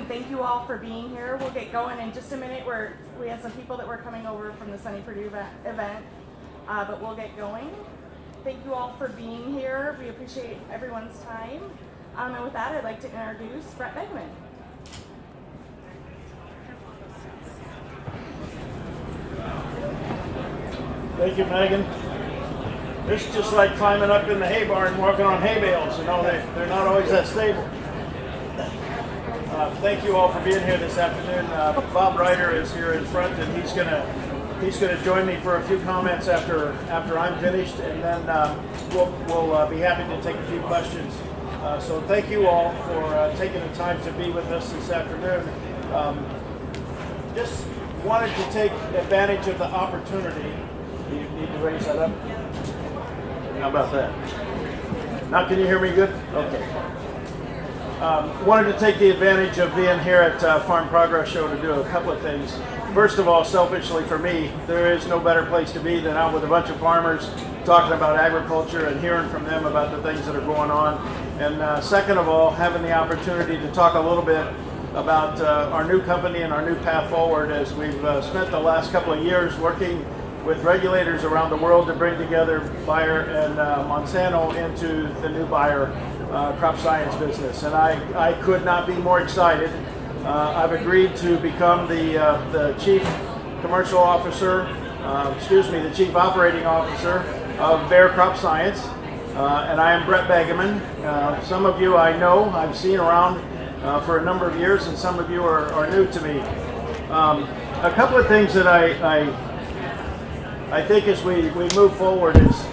and thank you all for being here. We'll get going in just a minute. We have some people that were coming over from the Sunny Purdue event, but we'll get going. Thank you all for being here. We appreciate everyone's time. And with that, I'd like to introduce Brett Beckman. Thank you, Megan. This is just like climbing up in the hay barn, walking on hay bales. You know, they're not always that stable. Thank you all for being here this afternoon. Bob Ryder is here in front, and he's gonna join me for a few comments after I'm finished, and then we'll be happy to take a few questions. So thank you all for taking the time to be with us this afternoon. Just wanted to take advantage of the opportunity. You need to raise that up. How about that? Now can you hear me good? Okay. Wanted to take the advantage of being here at Farm Progress Show to do a couple of things. First of all, selfishly for me, there is no better place to be than out with a bunch of farmers talking about agriculture and hearing from them about the things that are going on. And second of all, having the opportunity to talk a little bit about our new company and our new path forward, as we've spent the last couple of years working with regulators around the world to bring together Bayer and Monsanto into the new Bayer crop science business. And I could not be more excited. I've agreed to become the Chief Commercial Officer, the Chief Operating Officer of Bayer Crop Science. And I am Brett Beckman. Some of you I know, I've seen around for a number of years, and some of you are new to me. A couple of things that I think as we move forward is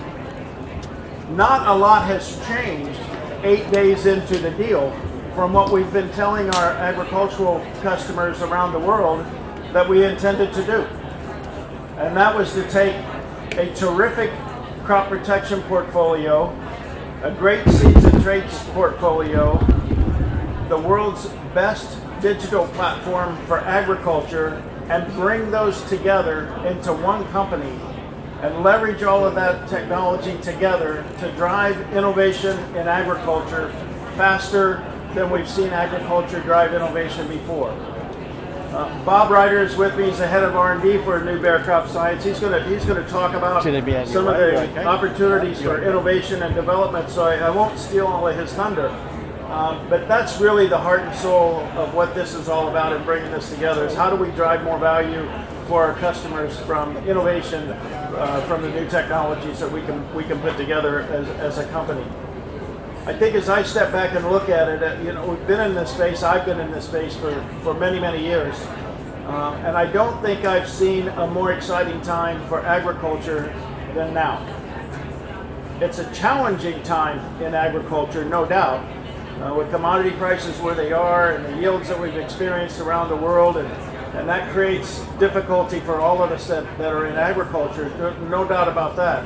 not a lot has changed 8 days into the deal from what we've been telling our agricultural customers around the world that we intended to do. And that was to take a terrific crop protection portfolio, a great seeds and traits portfolio, the world's best digital platform for agriculture, and bring those together into one company and leverage all of that technology together to drive innovation in agriculture faster than we've seen agriculture drive innovation before. Bob Ryder is with me. He's the head of R&D for New Bayer Crop Science. He's going to talk about some of the opportunities for innovation and development, so I won't steal all of his thunder. But that's really the heart and soul of what this is all about in bringing this together, is how do we drive more value for our customers from innovation, from the new technologies that we can put together as a company. I think as I step back and look at it, we've been in this space, I've been in this space for many, many years. And I don't think I've seen a more exciting time for agriculture than now. It's a challenging time in agriculture, no doubt. With commodity prices where they are and the yields that we've experienced around the world, and that creates difficulty for all of us that are in agriculture, no doubt about that.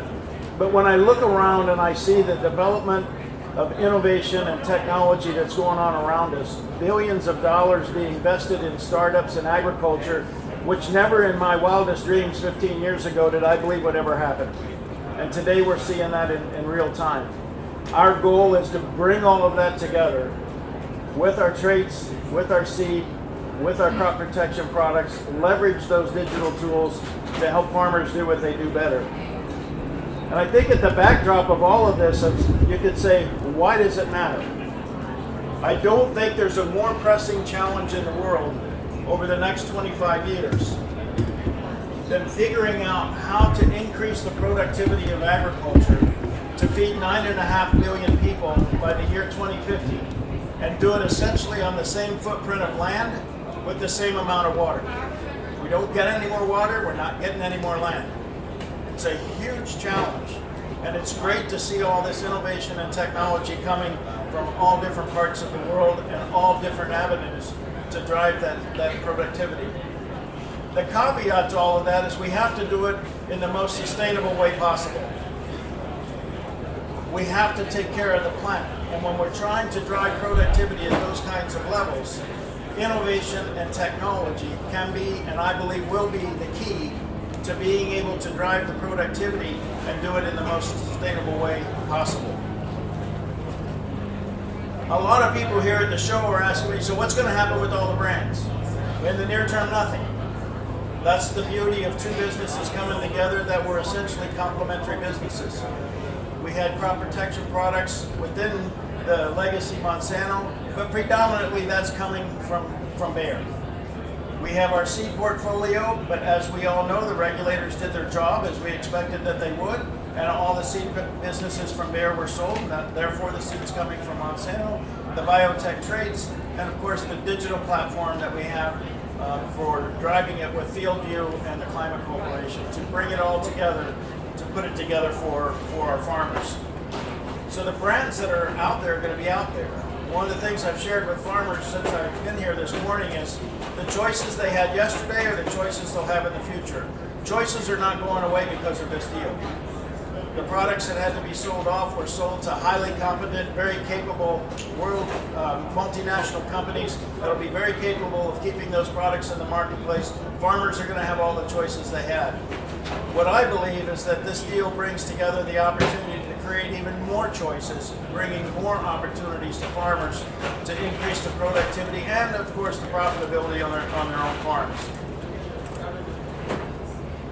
But when I look around and I see the development of innovation and technology that's going on around us, billions of dollars being invested in startups in agriculture, which never in my wildest dreams 15 years ago did I believe would ever happen. And today we're seeing that in real time. Our goal is to bring all of that together with our traits, with our seed, with our crop protection products, leverage those digital tools to help farmers do what they do better. And I think at the backdrop of all of this, you could say, why does it matter? I don't think there's a more pressing challenge in the world over the next 25 years than figuring out how to increase the productivity of agriculture to feed 9.5 billion people by the year 2050, and do it essentially on the same footprint of land with the same amount of water. We don't get any more water, we're not getting any more land. It's a huge challenge, and it's great to see all this innovation and technology coming from all different parts of the world and all different avenues to drive that productivity. The caveat to all of that is we have to do it in the most sustainable way possible. We have to take care of the planet, and when we're trying to drive productivity at those kinds of levels, innovation and technology can be, and I believe will be, the key to being able to drive the productivity and do it in the most sustainable way possible. A lot of people here at the show are asking me, so what's going to happen with all the brands? In the near term, nothing. That's the beauty of two businesses coming together that were essentially complementary businesses. We had crop protection products within the legacy Monsanto, but predominantly that's coming from Bayer. We have our seed portfolio, but as we all know, the regulators did their job as we expected that they would, and all the seed businesses from Bayer were sold, and therefore the seeds coming from Monsanto, the biotech traits, and of course the digital platform that we have for driving it with FieldView and the Climate Corporation to bring it all together, to put it together for our farmers. So the brands that are out there are going to be out there. One of the things I've shared with farmers since I've been here this morning is the choices they had yesterday are the choices they'll have in the future. Choices are not going away because of this deal. The products that had to be sold off were sold to highly competent, very capable world multinational companies that will be very capable of keeping those products in the marketplace. Farmers are going to have all the choices they had. What I believe is that this deal brings together the opportunity to create even more choices, bringing more opportunities to farmers to increase the productivity and, of course, the profitability on their own farms.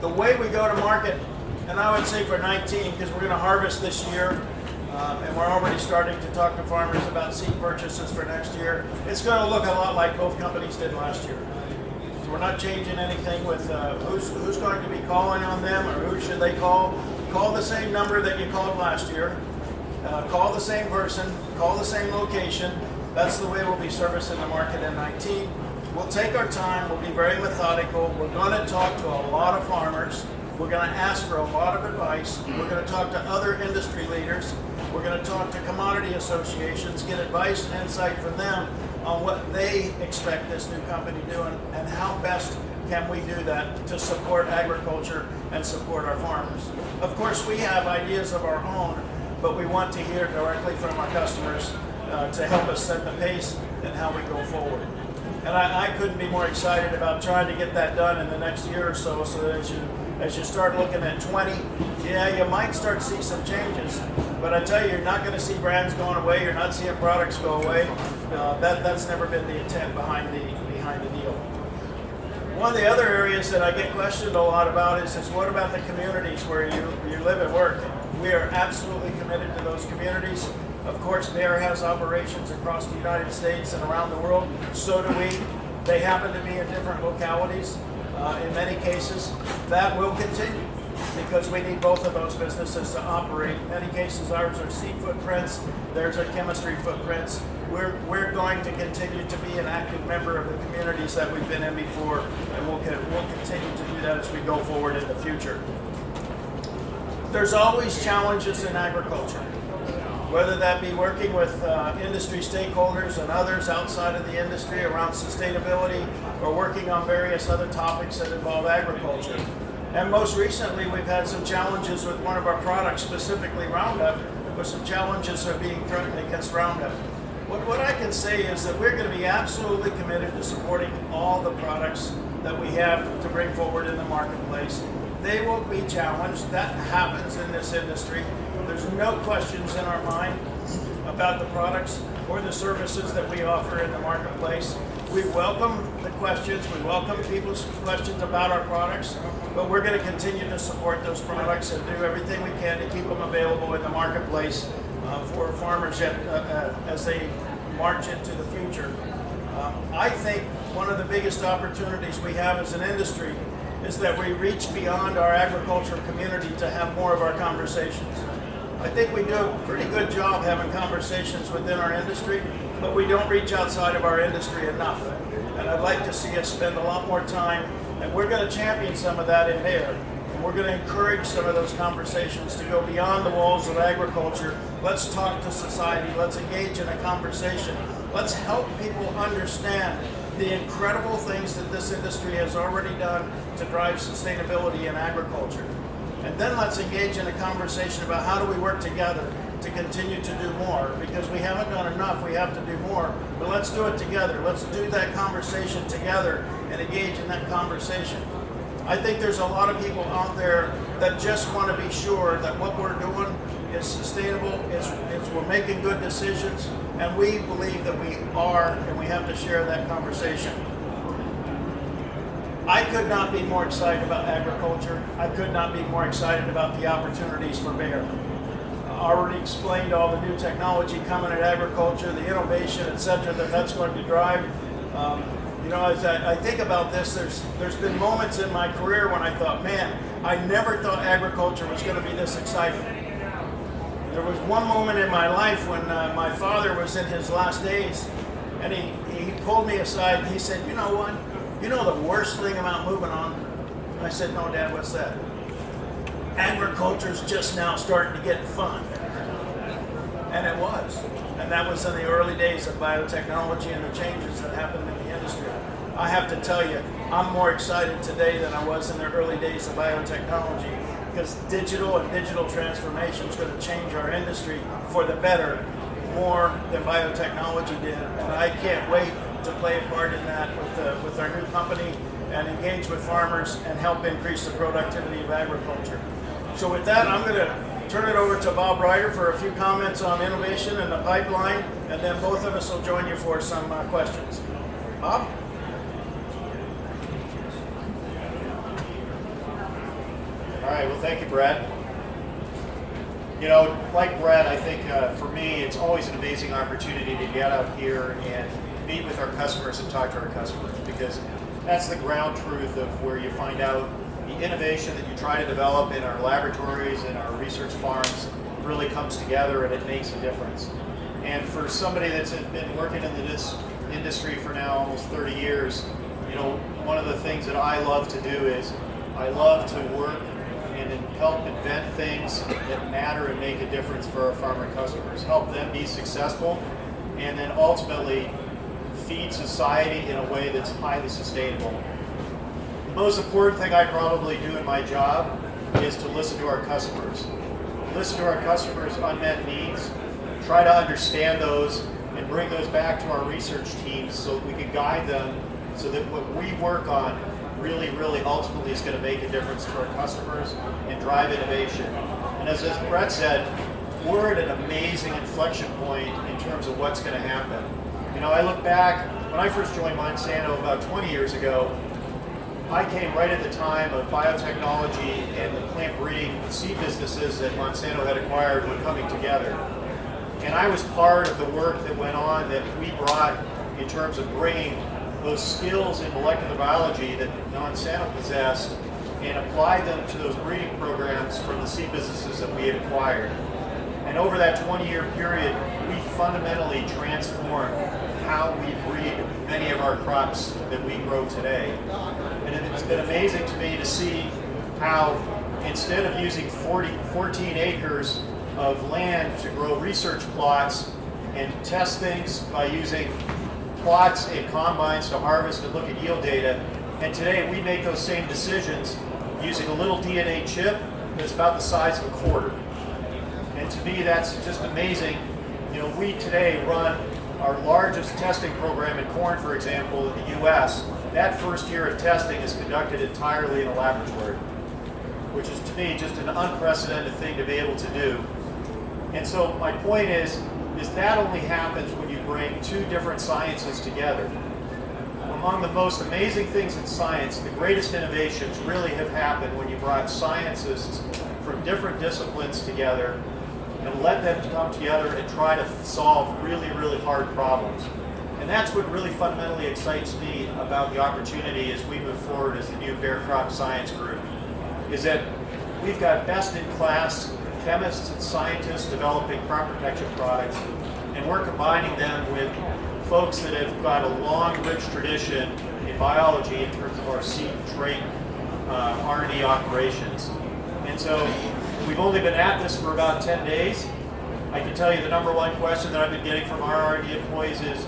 The way we go to market, and I would say for 19, because we're going to harvest this year, and we're already starting to talk to farmers about seed purchases for next year, it's going to look a lot like both companies did last year. So we're not changing anything with who's going to be calling on them or who should they call. Call the same number that you called last year. Call the same person. Call the same location. That's the way we'll be servicing the market in 19. We'll take our time. We'll be very methodical. We're going to talk to a lot of farmers. We're going to ask for a lot of advice. We're going to talk to other industry leaders. We're going to talk to commodity associations, get advice and insight from them on what they expect this new company doing and how best can we do that to support agriculture and support our farmers. Of course, we have ideas of our own, but we want to hear directly from our customers to help us set the pace and how we go forward. And I couldn't be more excited about trying to get that done in the next year or so that as you start looking at 20, yeah, you might start to see some changes. But I tell you, you're not going to see brands going away. You're not seeing products go away. That's never been the intent behind the deal. One of the other areas that I get questioned a lot about is what about the communities where you live and work? We are absolutely committed to those communities. Of course, Bayer has operations across the United States and around the world. So do we. They happen to be in different localities. In many cases, that will continue because we need both of those businesses to operate. In many cases, ours are seed footprints, theirs are chemistry footprints. We're going to continue to be an active member of the communities that we've been in before, and we'll continue to do that as we go forward in the future. There's always challenges in agriculture, whether that be working with industry stakeholders and others outside of the industry around sustainability or working on various other topics that involve agriculture. And most recently, we've had some challenges with one of our products, specifically Roundup, where some challenges are being threatened against Roundup. What I can say is that we're going to be absolutely committed to supporting all the products that we have to bring forward in the marketplace. They will be challenged. That happens in this industry. There's no questions in our mind about the products or the services that we offer in the marketplace. We welcome the questions. We welcome people's questions about our products, but we're going to continue to support those products and do everything we can to keep them available in the marketplace for farmers as they march into the future. I think one of the biggest opportunities we have as an industry is that we reach beyond our agricultural community to have more of our conversations. I think we do a pretty good job having conversations within our industry, but we don't reach outside of our industry enough. And I'd like to see us spend a lot more time, and we're going to champion some of that in Bayer. And we're going to encourage some of those conversations to go beyond the walls of agriculture. Let's talk to society. Let's engage in a conversation. Let's help people understand the incredible things that this industry has already done to drive sustainability in agriculture. And then let's engage in a conversation about how do we work together to continue to do more, because we haven't done enough, we have to do more, but let's do it together. Let's do that conversation together and engage in that conversation. I think there's a lot of people out there that just want to be sure that what we're doing is sustainable, we're making good decisions, and and we believe that we are, and we have to share that conversation. I could not be more excited about agriculture. I could not be more excited about the opportunities for Bayer. I already explained all the new technology coming at agriculture, the innovation, et cetera, that's going to drive. You know, as I think about this, there's been moments in my career when I thought, man, I never thought agriculture was going to be this exciting. There was one moment in my life when my father was in his last days, and he pulled me aside and he said, you know what? You know the worst thing about moving on? And I said, no, Dad, what's that? Agriculture's just now starting to get fun. And it was. And that was in the early days of biotechnology and the changes that happened in the industry. I have to tell you, I'm more excited today than I was in the early days of biotechnology, because digital and digital transformation is going to change our industry for the better more than biotechnology did. And I can't wait to play a part in that with our new company and engage with farmers and help increase the productivity of agriculture. So with that, I'm going to turn it over to Bob Ryder for a few comments on innovation and the pipeline, and then both of us will join you for some questions. Bob? All right, well, thank you, Brad. You know, like Brad, I think for me, it's always an amazing opportunity to get out here and meet with our customers and talk to our customers, because that's the ground truth of where you find out the innovation that you try to develop in our laboratories and our research farms really comes together and it makes a difference. And for somebody that's been working in this industry for now almost 30 years, you know, one of the things that I love to do is I love to work and help invent things that matter and make a difference for our farmer customers, help them be successful, and then ultimately feed society in a way that's highly sustainable. The most important thing I probably do in my job is to listen to our customers. Listen to our customers' unmet needs, try to understand those, and bring those back to our research teams so we can guide them so that what we work on really ultimately is going to make a difference to our customers and drive innovation. And as Brett said, we're at an amazing inflection point in terms of what's going to happen. You know, I look back, when I first joined Monsanto about 20 years ago, I came right at the time of biotechnology and the plant breeding seed businesses that Monsanto had acquired were coming together. And I was part of the work that went on that we brought in terms of bringing those skills in molecular biology that Monsanto possessed and applied them to those breeding programs from the seed businesses that we had acquired. And over that 20-year period, we fundamentally transformed how we breed many of our crops that we grow today. And it's been amazing to me to see how instead of using 14 acres of land to grow research plots and test things by using plots and combines to harvest and look at yield data, and today we make those same decisions using a little DNA chip that's about the size of a quarter. And to me, that's just amazing. You know, we today run our largest testing program in corn, for example, in the US. That first year of testing is conducted entirely in a laboratory, which is to me just an unprecedented thing to be able to do. And so my point is that only happens when you bring two different sciences together. Among the most amazing things in science, the greatest innovations really have happened when you brought scientists from different disciplines together and let them come together and try to solve really hard problems. And that's what really fundamentally excites me about the opportunity as we move forward as the new Bayer Crop Science Group, is that we've got best-in-class chemists and scientists developing crop protection products, and we're combining them with folks that have got a long, rich tradition in biology in terms of our seed and trait R&D operations. And so we've only been at this for about 10 days. I can tell you the number one question that I've been getting from our R&D employees is,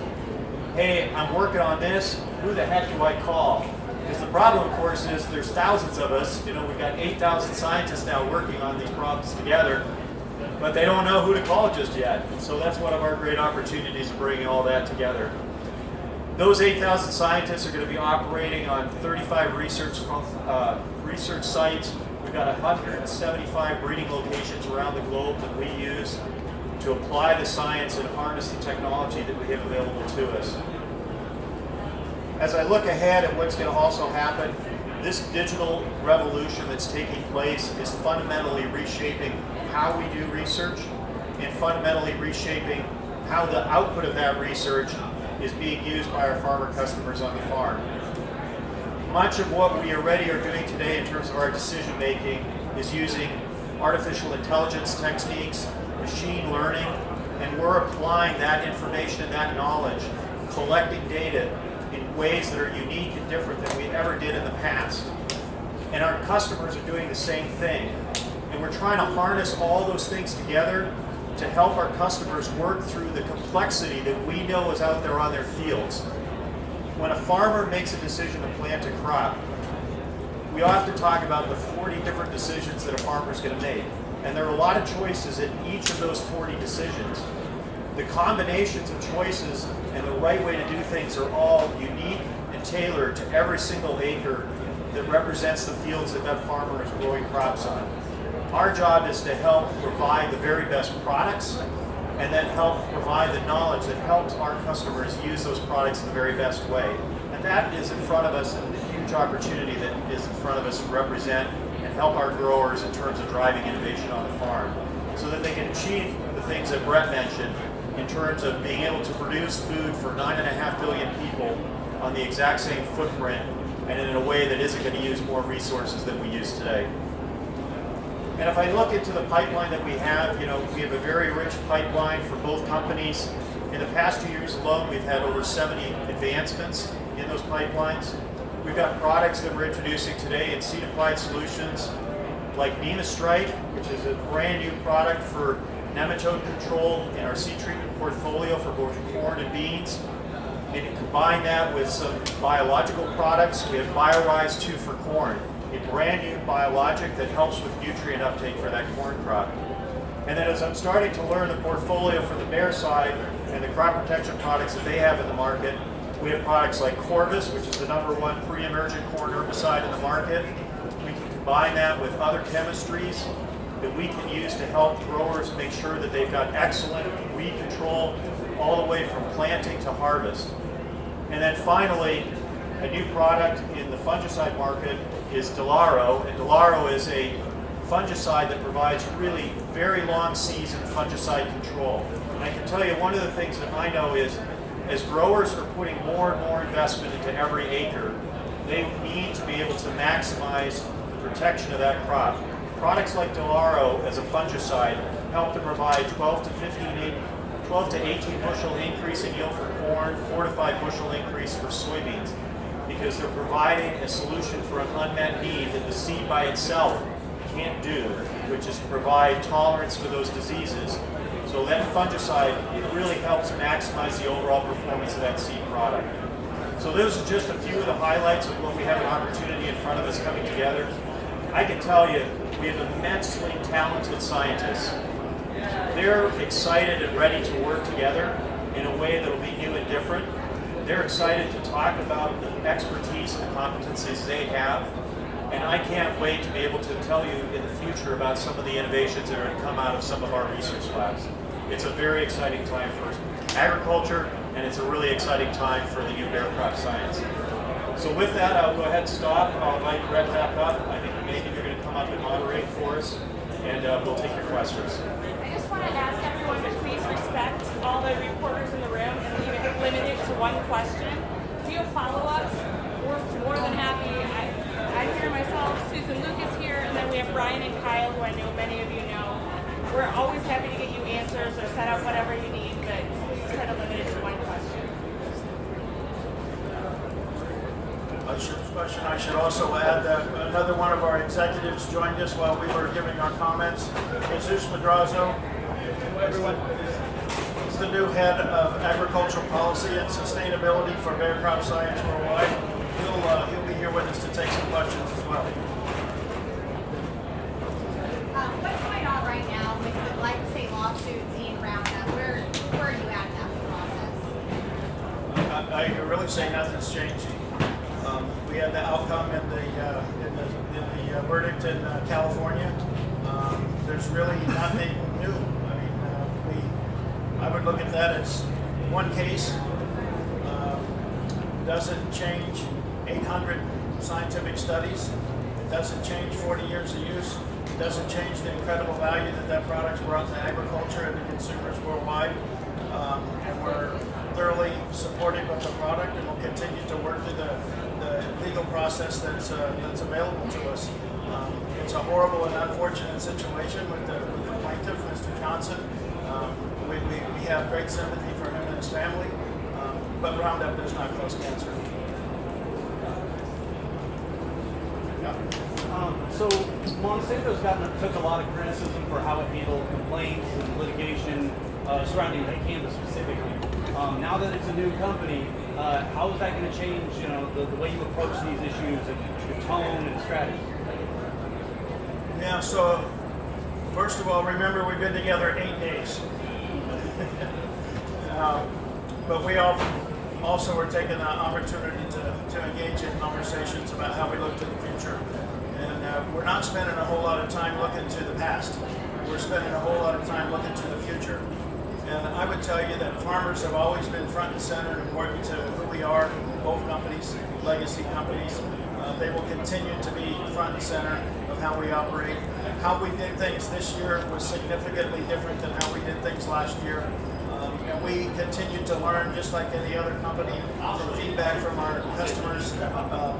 hey, I'm working on this, who the heck do I call? Because the problem, of course, is there's thousands of us. You know, we've got 8,000 scientists now working on these problems together, but they don't know who to call just yet. And so that's one of our great opportunities of bringing all that together. Those 8,000 scientists are going to be operating on 35 research sites. We've got 175 breeding locations around the globe that we use. to apply the science and harness the technology that we have available to us. As I look ahead at what's going to also happen, this digital revolution that's taking place is fundamentally reshaping how we do research and fundamentally reshaping how the output of that research is being used by our farmer customers on the farm. Much of what we already are doing today in terms of our decision making is using artificial intelligence techniques, machine learning, and we're applying that information and that knowledge, collecting data in ways that are unique and different than we ever did in the past. And our customers are doing the same thing. And we're trying to harness all those things together to help our customers work through the complexity that we know is out there on their fields. When a farmer makes a decision to plant a crop, we often talk about the 40 different decisions that a farmer is going to make. And there are a lot of choices in each of those 40 decisions. The combinations of choices and the right way to do things are all unique and tailored to every single acre that represents the fields that that farmer is growing crops on. Our job is to help provide the very best products and then help provide the knowledge that helps our customers use those products in the very best way. And that is in front of us, and the huge opportunity that is in front of us to represent and help our growers in terms of driving innovation on the farm so that they can achieve the things that Brett mentioned in terms of being able to produce food for 9.5 billion people on the exact same footprint and in a way that isn't going to use more resources than we use today. And if I look into the pipeline that we have a very rich pipeline for both companies. In the past 2 years alone, we've had over 70 advancements in those pipelines. We've got products that we're introducing today in seed applied solutions like NemaStrike, which is a brand new product for nematode control in our seed treatment portfolio for both corn and beans. And you combine that with some biological products. We have BioRise 2 for corn, a brand new biologic that helps with nutrient uptake for that corn crop. And then as I'm starting to learn the portfolio for the Bayer side and the crop protection products that they have in the market, we have products like Corvus, which is the #1 pre-emergent corn herbicide in the market. We can combine that with other chemistries that we can use to help growers make sure that they've got excellent weed control all the way from planting to harvest. And then finally, a new product in the fungicide market is Delaro, and Delaro is a fungicide that provides really very long season fungicide control. And I can tell you one of the things that I know is as growers are putting more and more investment into every acre, they need to be able to maximize the protection of that crop. Products like Delaro as a fungicide help to provide 12 to 18 bushel increase in yield for corn, 4 to 5 bushel increase for soybeans, because they're providing a solution for an unmet need that the seed by itself can't do, which is provide tolerance to those diseases. So that fungicide, it really helps maximize the overall performance of that seed product. So those are just a few of the highlights of what we have an opportunity in front of us coming together. I can tell you, we have immensely talented scientists. They're excited and ready to work together in a way that will be new and different. They're excited to talk about the expertise and the competencies they have. And I can't wait to be able to tell you in the future about some of the innovations that are going to come out of some of our research labs. It's a very exciting time for agriculture, and it's a really exciting time for the new Bayer crop science. So with that, I'll go ahead and stop. I'll invite Brett back up. I think maybe you're going to come up and moderate for us, and we'll take your questions. I just want to ask everyone to please respect all the reporters in the room and limit it to one question. If you have follow-ups, we're more than happy. I'm here myself, Susan Lucas here, and then we have Brian and Kyle, who I know many of you know. We're always happy to get you answers or set up whatever you need, but please try to limit it to one question. I should also add that another one of our executives joined us while we were giving our comments. Jesus Madrazo, everyone, is the new head of agricultural policy and sustainability for Bayer Crop Science Worldwide. He'll be here with us to take some questions as well. What's going on right now with the glyphosate lawsuits and Roundup? Where are you at in that process? I can really say nothing's changed. We had the outcome in the verdict in California. There's really nothing new. I mean, I would look at that as one case. Doesn't change 800 scientific studies. It doesn't change 40 years of use. It doesn't change the incredible value that product's brought to agriculture and to consumers worldwide. And we're thoroughly supportive of the product, and we'll continue to work through the legal process that's available to us. It's a horrible and unfortunate situation with the plaintiff, Mr. Johnson. We have great sympathy for him and his family, but Roundup does not cause cancer. So Monsanto's took a lot of criticism for how it handled complaints and litigation surrounding cannabis specifically. Now that it's a new company, how is that going to change, the way you approach these issues and your tone and strategy? Yeah, so first of all, remember we've been together 8 days. But we also are taking the opportunity to engage in conversations about how we look to the future. And we're not spending a whole lot of time looking to the past. We're spending a whole lot of time looking to the future. And I would tell you that farmers have always been front and center and important to who we are, both companies, legacy companies. They will continue to be front and center of how we operate. How we did things this year was significantly different than how we did things last year. And we continue to learn, just like any other company, from feedback from our customers.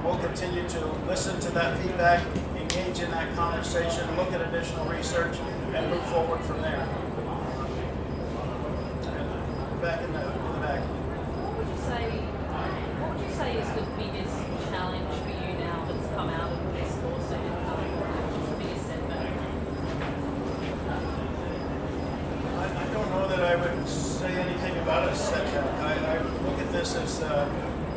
We'll continue to listen to that feedback, engage in that conversation, look at additional research, and move forward from there. Back in the back. What would you say is the biggest challenge for you now that's come out of this lawsuit? What's the biggest setback? I don't know that I would say anything about a setback. I look at this as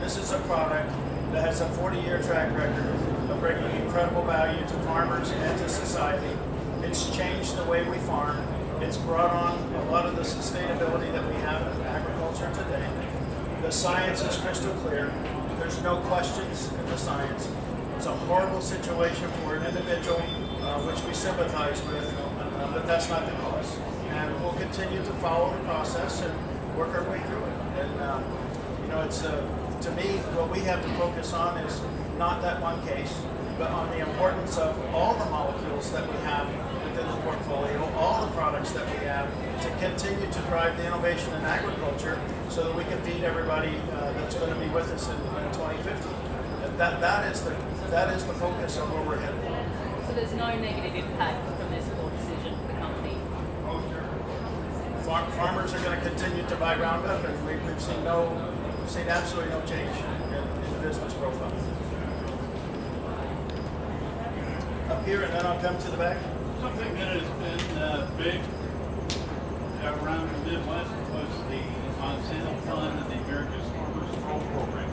this is a product that has a 40-year track record of bringing incredible value to farmers and to society. It's changed the way we farm. It's brought on a lot of the sustainability that we have in agriculture today. The science is crystal clear. There's no questions in the science. It's a horrible situation for an individual, which we sympathize with, but that's not the cause. And we'll continue to follow the process and work our way through it. And it's to me, what we have to focus on is not that one case, but on the importance of all the molecules that we have within the portfolio, all the products that we have, to continue to drive the innovation in agriculture so that we can feed everybody that's going to be with us in 2050. That is the focus of where we're headed. So there's no negative impact from this court decision for the company? Farmers are going to continue to buy Roundup, and we've seen absolutely no change in the business profile. Up here, and then I'll come to the back. Something that has been big around the Midwest was the Monsanto Fund and the America's Farmers Grow Program.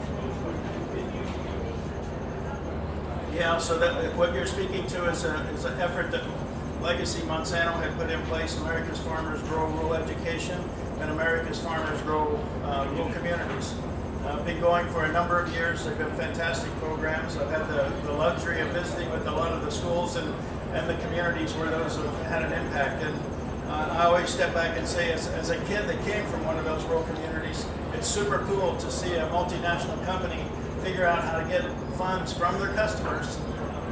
Yeah, so that what you're speaking to is an effort that Legacy Monsanto had put in place. America's Farmers Grow Rural Education and America's Farmers Grow Rural Communities. Been going for a number of years. They've been fantastic programs. I've had the luxury of visiting with a lot of the schools and the communities where those have had an impact. And I always step back and say, as a kid that came from one of those rural communities, it's super cool to see a multinational company figure out how to get funds from their customers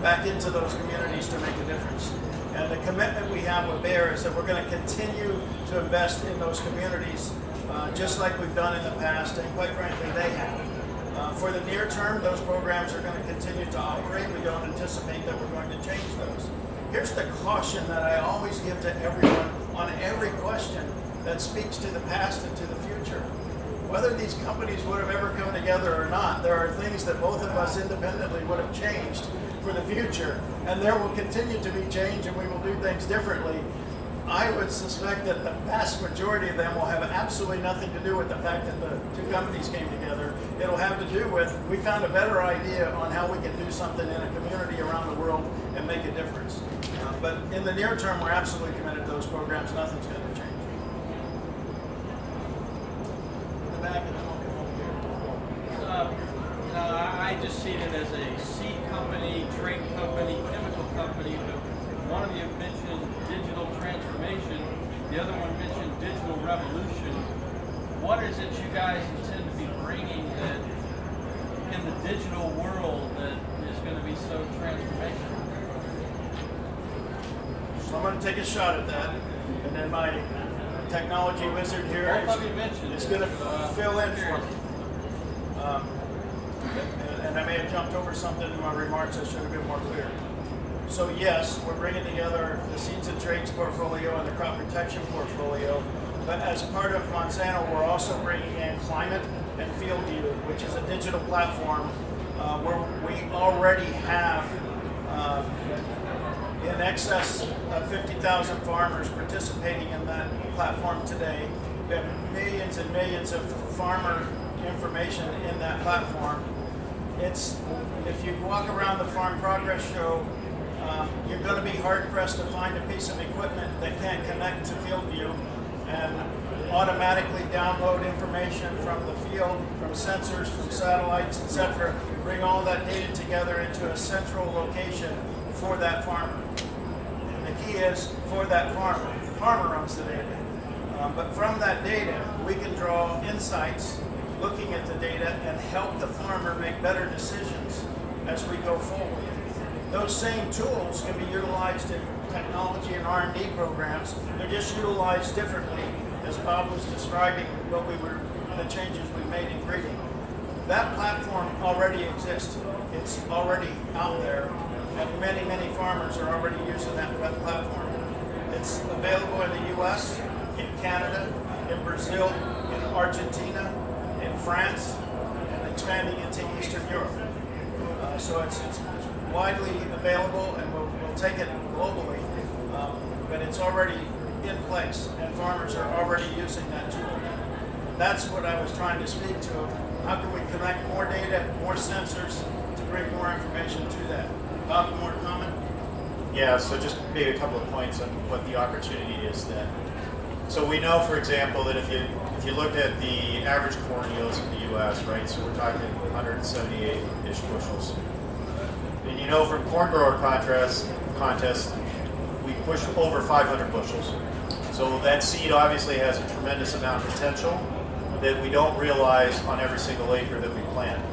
back into those communities to make a difference. And the commitment we have with Bayer is that we're going to continue to invest in those communities just like we've done in the past, and quite frankly, they have. For the near term, those programs are going to continue to operate. We don't anticipate that we're going to change those. Here's the caution that I always give to everyone on every question that speaks to the past and to the future. Whether these companies would have ever come together or not, there are things that both of us independently would have changed for the future, and there will continue to be change, and we will do things differently. I would suspect that the vast majority of them will have absolutely nothing to do with the fact that the two companies came together. It'll have to do with, we found a better idea on how we can do something in a community around the world and make a difference. But in the near term, we're absolutely committed to those programs. Nothing's going to change. In the back, and then we'll come over here. I just see it as a seed company, drink company, chemical company, but one of you mentioned digital transformation. the other one mentioned digital revolution. What is it you guys intend to be bringing that in the digital world that is going to be so transformational? So I'm going to take a shot at that, and then my technology wizard here Both of you mentioned is it. going to fill in for me. And I may have jumped over something in my remarks. I should have been more clear. So yes, we're bringing together the seeds and traits portfolio and the crop protection portfolio. But as part of Monsanto, we're also bringing in Climate and Field View, which is a digital platform where we already have in excess of 50,000 farmers participating in that platform today. We have millions and millions of farmer information in that platform. It's, if you walk around the Farm Progress Show, you're going to be hard pressed to find a piece of equipment that can't connect to FieldView and automatically download information from the field, from sensors, from satellites, etc. Bring all that data together into a central location for that farmer. And the key is for that farmer. The farmer owns the data. But from that data, we can draw insights looking at the data and help the farmer make better decisions as we go forward. Those same tools can be utilized in technology and R&D programs. They're just utilized differently, as Bob was describing the changes we made in breeding. That platform already exists. It's already out there, and many, many farmers are already using that platform. It's available in the US, in Canada, in Brazil, in Argentina, in France, and expanding into Eastern Europe. So it's widely available, and we'll take it globally, but it's already in place, and farmers are already using that tool. That's what I was trying to speak to. How can we connect more data, more sensors to bring more information to that? Bob, more comment? Yeah, so just maybe a couple of points on what the opportunity is then. So we know, for example, that if you looked at the average corn yields in the U.S., right, so we're talking 178-ish bushels. And you know from corn grower contests, we push over 500 bushels. So that seed obviously has a tremendous amount of potential that we don't realize on every single acre that we plant.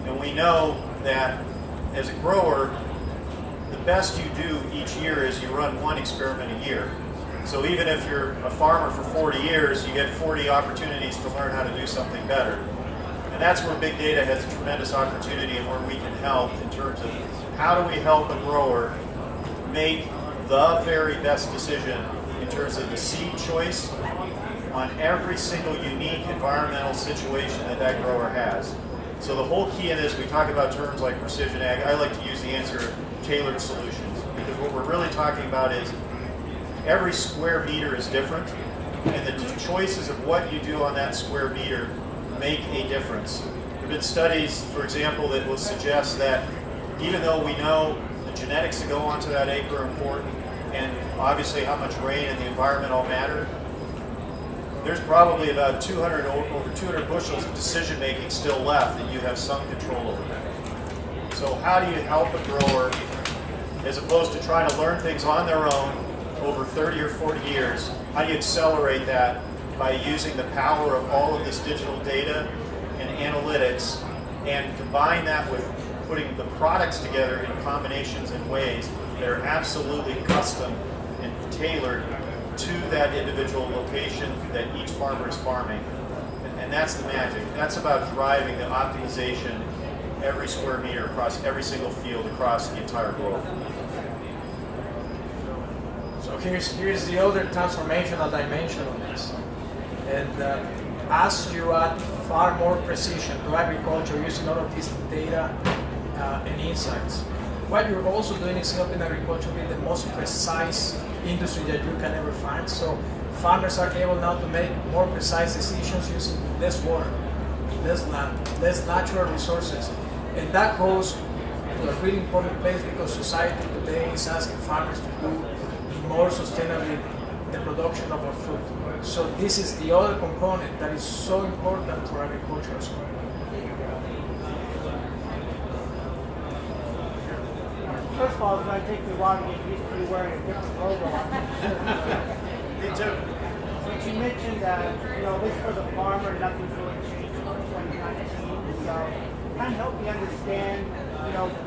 And we know that as a grower, the best you do each year is you run one experiment a year. So even if you're a farmer for 40 years, you get 40 opportunities to learn how to do something better. And that's where big data has a tremendous opportunity and where we can help in terms of how do we help a grower make the very best decision in terms of the seed choice on every single unique environmental situation that that grower has. So the whole key in this, we talk about terms like precision ag. I like to use the answer tailored solutions, because what we're really talking about is every square meter is different, and the choices of what you do on that square meter make a difference. There have been studies, for example, that will suggest that even though we know the genetics that go onto that acre are important, and obviously how much rain and the environment all matter, there's probably about over 200 bushels of decision making still left that you have some control over that. So how do you help a grower, as opposed to trying to learn things on their own over 30 or 40 years, how do you accelerate that by using the power of all of this digital data and analytics, and combine that with putting the products together in combinations and ways that are absolutely custom and tailored to that individual location that each farmer is farming. And that's the magic. That's about driving the optimization every square meter across every single field across the entire globe. So here's the other transformational dimension of this. And as you add far more precision to agriculture using all of this data and insights, what you're also doing is helping agriculture be the most precise industry that you can ever find. So farmers are able now to make more precise decisions using less water, less land, less natural resources. And that goes to a really important place, because society today is asking farmers to do more sustainably the production of our food. So this is the other component that is so important for agriculture as well. First of all, it's going to take me a while to get used to you wearing a different logo on your shirt. Me too. Since you mentioned, at least for the farmer, nothing's really changed from 2019. So, kind of help me understand,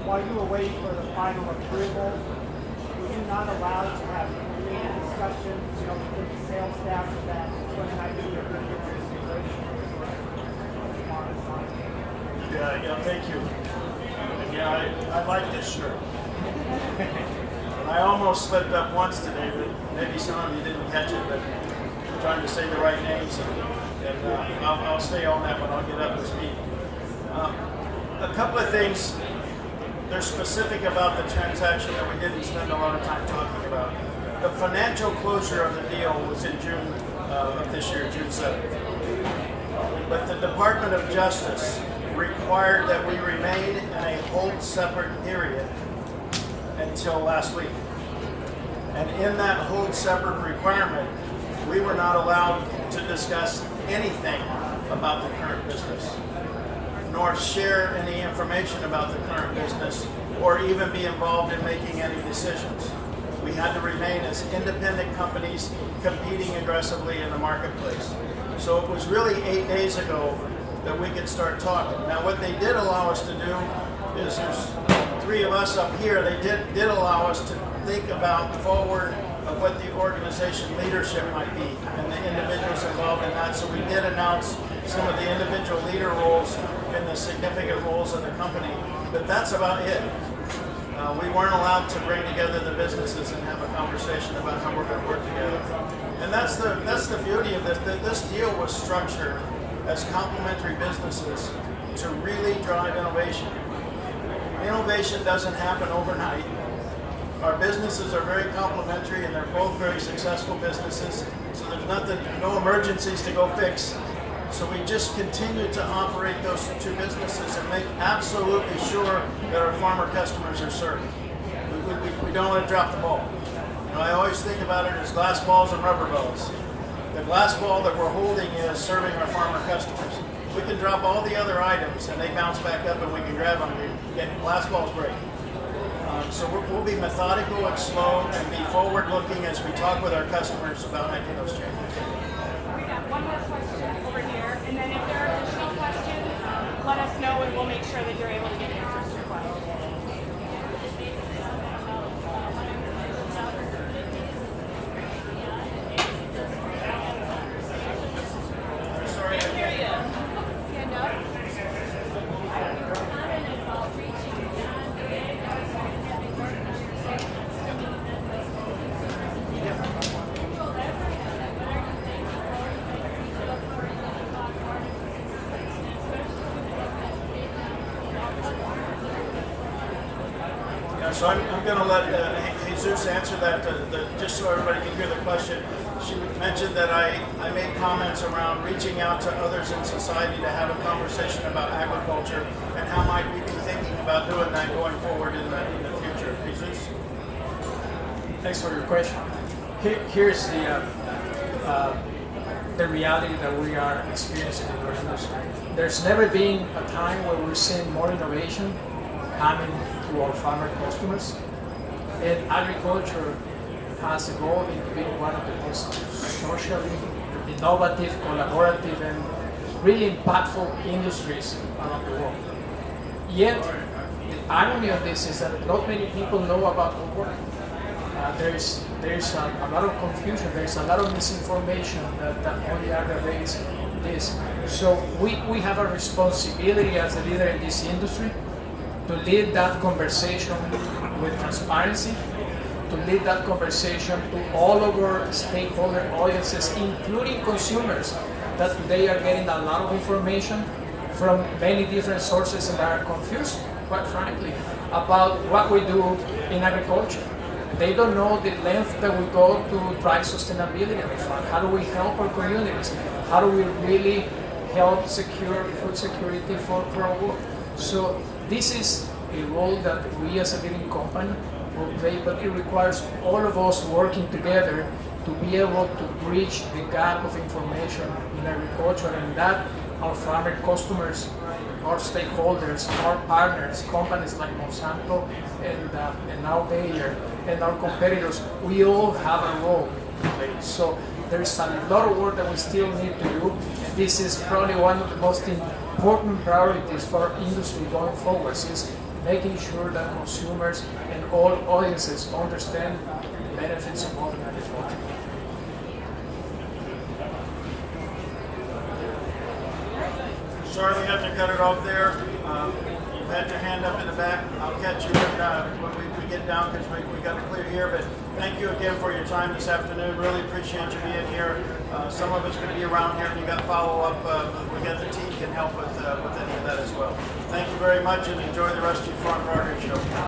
while you were waiting for the final approval, were you not allowed to have any discussions, with the sales staff that 2019 or consideration? Yeah, thank you. Yeah, I like this shirt. I almost slipped up once today, but maybe some of you didn't catch it, but I'm trying to say the right names, and I'll stay on that when I'll get up to speed. A couple of things, they're specific about the transaction that we didn't spend a lot of time talking about. The financial closure of the deal was in June of this year, June 7th. But the Department of Justice required that we remain in a hold separate period until last week. And in that hold separate requirement, we were not allowed to discuss anything about the current business, nor share any information about the current business, or even be involved in making any decisions. We had to remain as independent companies competing aggressively in the marketplace. So it was really 8 days ago that we could start talking. Now what they did allow us to do is, there's 3 of us up here, they did allow us to think about forward of what the organization leadership might be and the individuals involved in that. So we did announce some of the individual leader roles and the significant roles of the company, but that's about it. We weren't allowed to bring together the businesses and have a conversation about how we're going to work together. And that's the beauty of this. This deal was structured as complementary businesses to really drive innovation. Innovation doesn't happen overnight. Our businesses are very complementary and they're both very successful businesses. So there's no emergencies to go fix. So we just continue to operate those 2 businesses and make absolutely sure that our farmer customers are served. We don't want to drop the ball. I always think about it as glass balls and rubber balls. The glass ball that we're holding is serving our farmer customers. We can drop all the other items and they bounce back up and we can grab them. Glass balls break. So we'll be methodical and slow and be forward-looking as we talk with our customers about making those changes. We got one more question over here, and then if there are additional questions, let us know and we'll make sure that you're able to get answers to your questions. Sorry, Can't hear you. Stand up. So I'm going to let Jesus answer that, just so everybody can hear the question. She mentioned that I made comments around reaching out to others in society to have a conversation about agriculture and how might we be thinking about doing that going forward in the future. Jesus? Thanks for your question. Here's the reality that we are experiencing in our industry. There's never been a time where we're seeing more innovation coming to our farmer customers. And agriculture has evolved into being one of the most socially innovative, collaborative, and really impactful industries around the world. Yet, the irony of this is that not many people know about our work. There's a lot of confusion, there's a lot of misinformation that only aggravates this. So we have a responsibility as a leader in this industry to lead that conversation with transparency, to lead that conversation to all of our stakeholder audiences, including consumers, that today are getting a lot of information from many different sources and are confused, quite frankly, about what we do in agriculture. They don't know the length that we go to drive sustainability on the farm. How do we help our communities? How do we really help secure food security for our work? So this is a role that we as a leading company will play, but it requires all of us working together to be able to bridge the gap of information in agriculture, and that our farmer customers, our stakeholders, our partners, companies like Monsanto and now Bayer and our competitors, we all have a role place. So there's a lot of work that we still need to do, and this is probably one of the most important priorities for our industry going forward, is making sure that consumers and all audiences understand the benefits of modern agriculture. Sorry we have to cut it off there. You've had your hand up in the back. I'll catch you when we get down because we got to clear here. But thank you again for your time this afternoon. Really appreciate you being here. Some of us going to be around here. If you got follow-up, we got the team can help with any of that as well. Thank you very much and enjoy the rest of your farm gardening show.